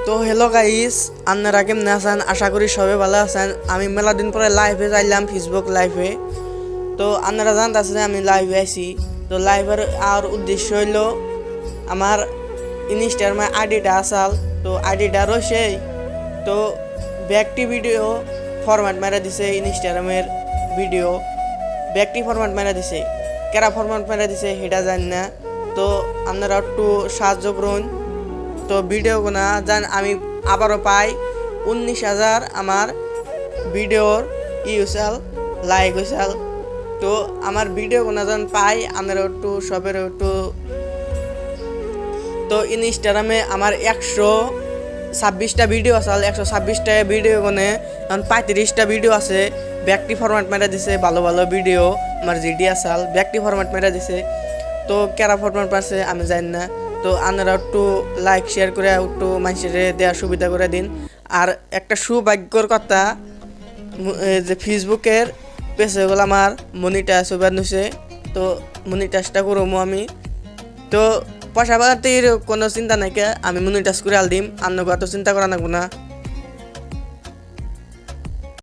তো hello guys, আপনারা কেমন আছেন? আশা করি সবাই ভালো আছেন। আমি মেলা দিন পরে লাইভে যাইলাম, ফেসবুক লাইভে। তো আপনারা জানতেছেন আমি লাইভে আছি। তো লাইভের আর উদ্দেশ্য হইলো আমার ইনস্টাগ্রামে আইডিটা আসাল। তো আইডিটা রয়েছে, তো ব্যক্তি ভিডিও ফরম্যাট মেরা দিছে, ইনস্টাগ্রামের ভিডিও ব্যক্তি ফরম্যাট মেরা দিছে, কেরা ফরম্যাট মেরা দিছে সেটা জানি না। তো আপনারা একটু সাহায্য করুন। তো ভিডিও গোনা জান আমি আবারও পাই 19,000 আমার ভিডিওর হয়েছাল, লাইক হয়েছাল। তো আমার ভিডিও গোনা জান পাই আপনারা একটু সবের একটু। তো ইনস্টাগ্রামে আমার 126টা ভিডিও আছে, 126টা ভিডিও কোনে এখন 35টা ভিডিও আছে ব্যক্তি ফরম্যাট মেরা দিছে। ভালো ভালো ভিডিও আমার জিডি আসাল ব্যক্তি ফরম্যাট মেরা দিছে। তো কেরা ফরম্যাট পারছে আমি জানি না। তো আপনারা একটু লাইক শেয়ার করে একটু মানুষের দেওয়ার সুবিধা করে দিন। আর একটা সৌভাগ্যর কথা যে ফেসবুকের পেজগুলো আমার মনিটাইজ হবার নিছে। তো মনিটাইজটা করবো আমি। তো পয়সা পাতির কোনো চিন্তা নাই, আমি মনিটাইজ করে আল দিম, আপনাকে অত চিন্তা করা লাগবো না।